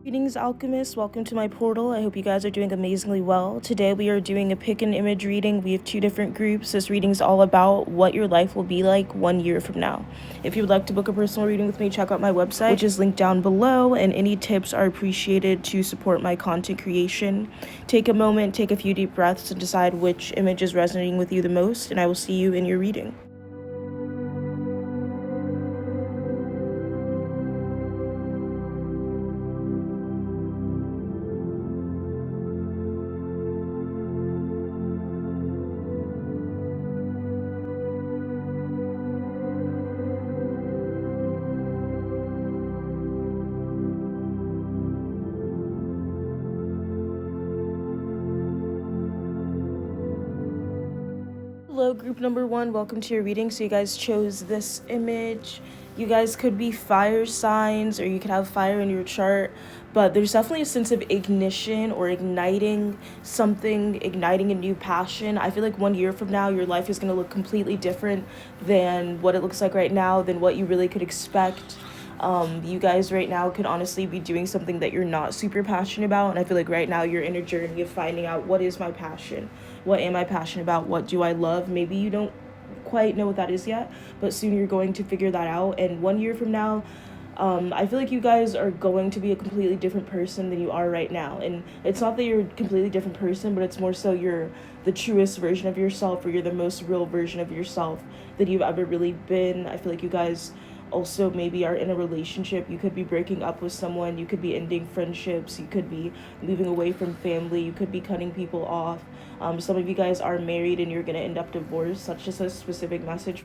Greetings, alchemists. Welcome to my portal. I hope you guys are doing amazingly well. Today we are doing a pick an image reading. We have two different groups. This reading is all about what your life will be like 1 year from now. If you would like to book a personal reading with me, check out my website, which is linked down below, and any tips are appreciated to support my content creation. Take a moment, take a few deep breaths, and decide which image is resonating with you the most, and I will see you in your reading. Hello, group number 1. Welcome to your reading. So you guys chose this image. You guys could be fire signs, or you could have fire in your chart, but there's definitely a sense of ignition or igniting something, igniting a new passion. I feel like 1 year from now, your life is going to look completely different than what it looks like right now, than what you really could expect. You guys right now could honestly be doing something that you're not super passionate about, and I feel like right now you're in a journey of finding out, what is my passion? What am I passionate about? What do I love? Maybe you don't quite know what that is yet, but soon you're going to figure that out. And 1 year from now, I feel like you guys are going to be a completely different person than you are right now. And it's not that you're a completely different person, but it's more so you're the truest version of yourself, or you're the most real version of yourself that you've ever really been. I feel like you guys also maybe are in a relationship. You could be breaking up with someone, you could be ending friendships, you could be moving away from family, you could be cutting people off. Some of you guys are married and you're going to end up divorced. That's just a specific message.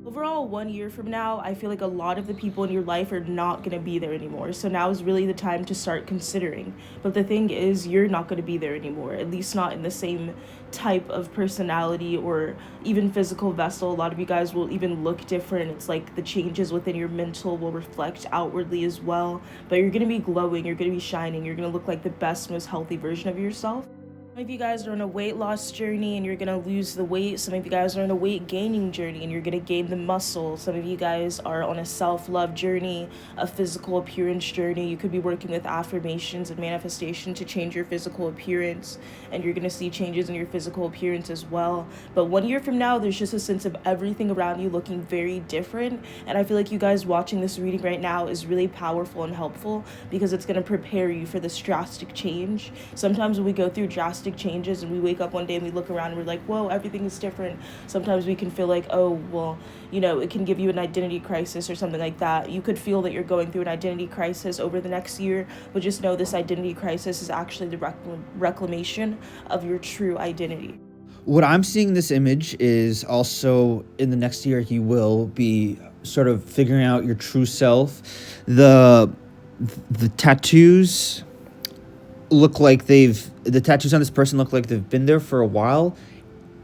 Overall, 1 year from now, I feel like a lot of the people in your life are not going to be there anymore. So now is really the time to start considering. But the thing is, you're not going to be there anymore, at least not in the same type of personality or even physical vessel. A lot of you guys will even look different. It's like the changes within your mental will reflect outwardly as well. But you're going to be glowing, you're going to be shining, you're going to look like the best, most healthy version of yourself. Some of you guys are on a weight loss journey and you're going to lose the weight. Some of you guys are on a weight gaining journey and you're going to gain the muscle. Some of you guys are on a self-love journey, a physical appearance journey. You could be working with affirmations and manifestation to change your physical appearance, and you're going to see changes in your physical appearance as well. But 1 year from now, there's just a sense of everything around you looking very different. And I feel like you guys watching this reading right now is really powerful and helpful, because it's going to prepare you for this drastic change. Sometimes when we go through drastic changes and we wake up one day and we look around and we're like, whoa, everything is different. Sometimes we can feel like, oh, well, it can give you an identity crisis or something like that. You could feel that you're going through an identity crisis over the next year, but just know this identity crisis is actually the reclamation of your true identity. What I'm seeing in this image is also in the next year, you will be sort of figuring out your true self. The tattoos look like the tattoos on this person look like they've been there for a while.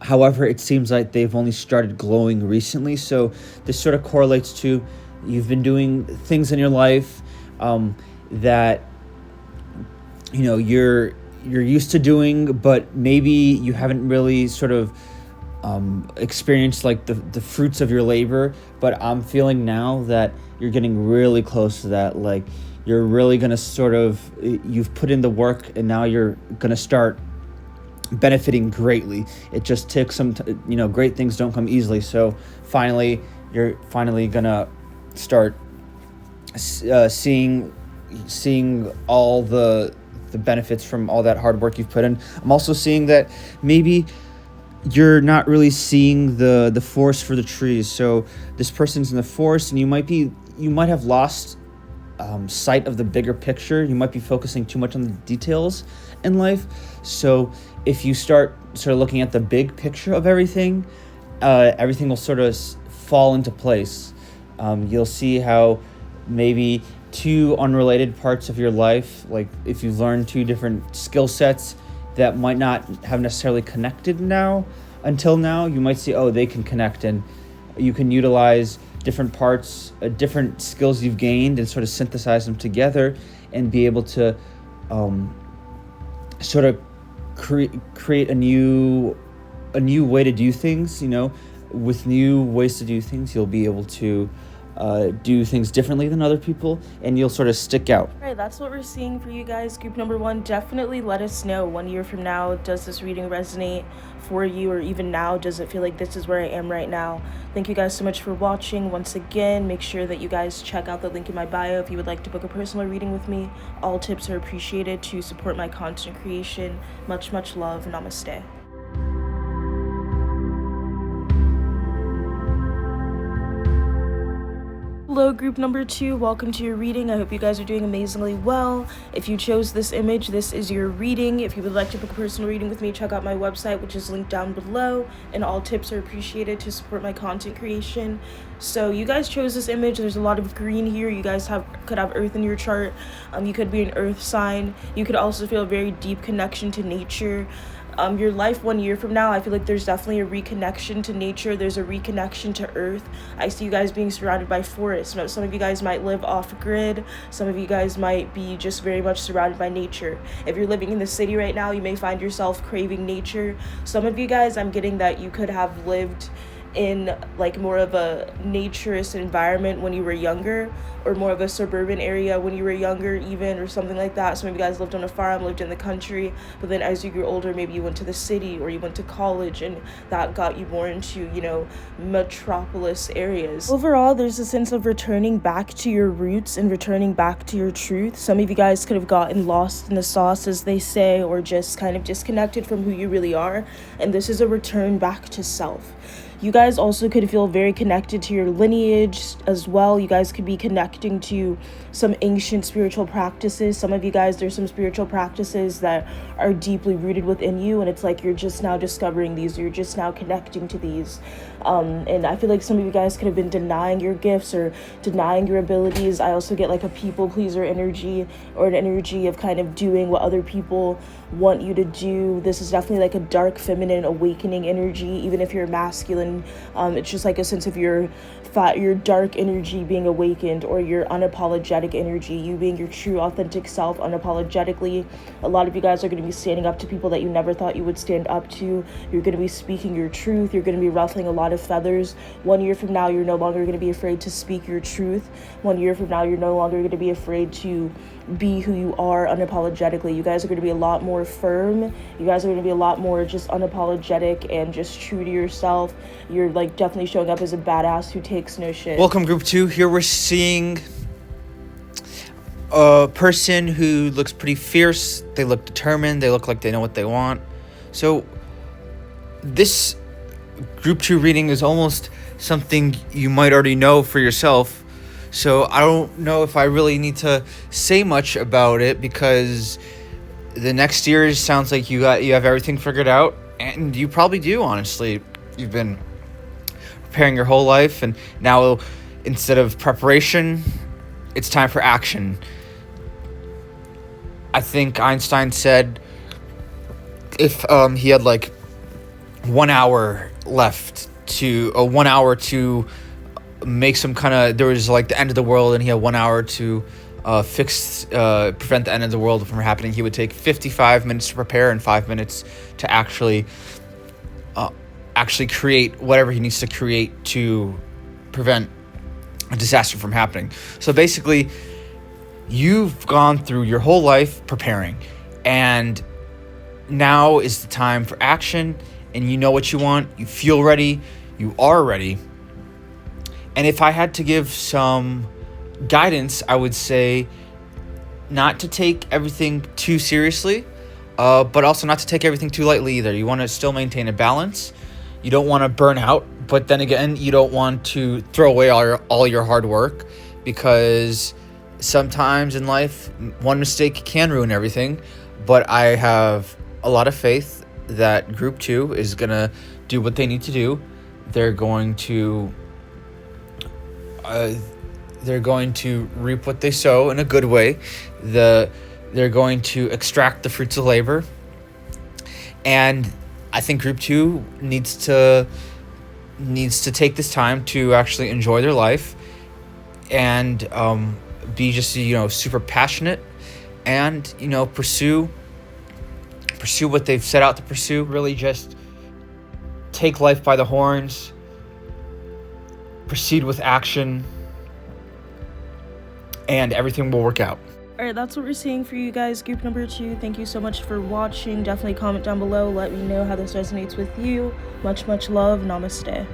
However, it seems like they've only started glowing recently. So this sort of correlates to you've been doing things in your life that you're used to doing, but maybe you haven't really sort of experienced like the fruits of your labor. But I'm feeling now that you're getting really close to that. Like, you're really going to you've put in the work, and now you're going to start benefiting greatly. It just takes some, great things don't come easily. So you're finally going to start seeing all the benefits from all that hard work you've put in. I'm also seeing that maybe you're not really seeing the forest for the trees. So this person's in the forest, and you might have lost sight of the bigger picture. You might be focusing too much on the details in life. So if you start looking at the big picture of everything, everything will sort of fall into place. You'll see how maybe two unrelated parts of your life, like if you've learned two different skill sets that might not have necessarily connected until now, you might see, oh, they can connect, and you can utilize different parts, different skills you've gained, and sort of synthesize them together and be able to sort of create a new way to do things. With new ways to do things, you'll be able to do things differently than other people, and you'll sort of stick out. All right, that's what we're seeing for you guys. Group number 1, definitely let us know 1 year from now, does this reading resonate for you, or even now, does it feel like this is where I am right now? Thank you guys so much for watching. Once again, make sure that you guys check out the link in my bio if you would like to book a personal reading with me. All tips are appreciated to support my content creation. Much, much love. Namaste. Hello, group number 2. Welcome to your reading. I hope you guys are doing amazingly well. If you chose this image, this is your reading. If you would like to book a personal reading with me, check out my website, which is linked down below. And all tips are appreciated to support my content creation. So you guys chose this image. There's a lot of green here. You guys could have earth in your chart. You could be an earth sign. You could also feel a very deep connection to nature. Your life 1 year from now, I feel like there's definitely a reconnection to nature. There's a reconnection to earth. I see you guys being surrounded by forests. Some of you guys might live off grid. Some of you guys might be just very much surrounded by nature. If you're living in the city right now, you may find yourself craving nature. Some of you guys, I'm getting that you could have lived in like more of a naturist environment when you were younger, or more of a suburban area when you were younger even, or something like that. Some of you guys lived on a farm, lived in the country, but then as you grew older, maybe you went to the city or you went to college, and that got you more into, you know, metropolis areas. Overall, there's a sense of returning back to your roots and returning back to your truth. Some of you guys could have gotten lost in the sauce, as they say, or just kind of disconnected from who you really are, and this is a return back to self. You guys also could feel very connected to your lineage as well. You guys could be connecting to some ancient spiritual practices. Some of you guys, there's some spiritual practices that are deeply rooted within you, and it's like you're just now discovering these, you're just now connecting to these. And I feel like some of you guys could have been denying your gifts or denying your abilities. I also get like a people pleaser energy, or an energy of kind of doing what other people want you to do. This is definitely like a dark feminine awakening energy. Even if you're masculine, it's just like a sense of your dark energy being awakened, or your unapologetic energy, you being your true authentic self unapologetically. A lot of you guys are going to be standing up to people that you never thought you would stand up to. You're going to be speaking your truth. You're going to be ruffling a lot of feathers. 1 year from now, you're no longer going to be afraid to speak your truth. 1 year from now, you're no longer going to be afraid to be who you are unapologetically. You guys are going to be a lot more firm. You guys are going to be a lot more just unapologetic and just true to yourself. You're like definitely showing up as a badass who takes no shit. Welcome, group 2. Here we're seeing a person who looks pretty fierce. They look determined. They look like they know what they want. So this group 2 reading is almost something you might already know for yourself. So I don't know if I really need to say much about it, because the next year sounds like you have everything figured out, and you probably do, honestly. You've been preparing your whole life, and now instead of preparation, it's time for action. I think Einstein said if he had like 1 hour left to 1 hour to make some kind of, there was like the end of the world, and he had 1 hour to prevent the end of the world from happening, he would take 55 minutes to prepare and 5 minutes to actually create whatever he needs to create to prevent a disaster from happening. So basically, you've gone through your whole life preparing, and now is the time for action, and you know what you want, you feel ready, you are ready. And if I had to give some guidance, I would say not to take everything too seriously, but also not to take everything too lightly either. You want to still maintain a balance. You don't want to burn out, but then again, you don't want to throw away all your hard work, because sometimes in life, one mistake can ruin everything. But I have a lot of faith that group 2 is going to do what they need to do. They're going to reap what they sow in a good way. They're going to extract the fruits of labor. And I think group 2 needs to take this time to actually enjoy their life, and be just, super passionate, and, pursue what they've set out to pursue. Really just take life by the horns, proceed with action, and everything will work out. All right, that's what we're seeing for you guys. Group number 2, thank you so much for watching. Definitely comment down below. Let me know how this resonates with you. Much, much love. Namaste.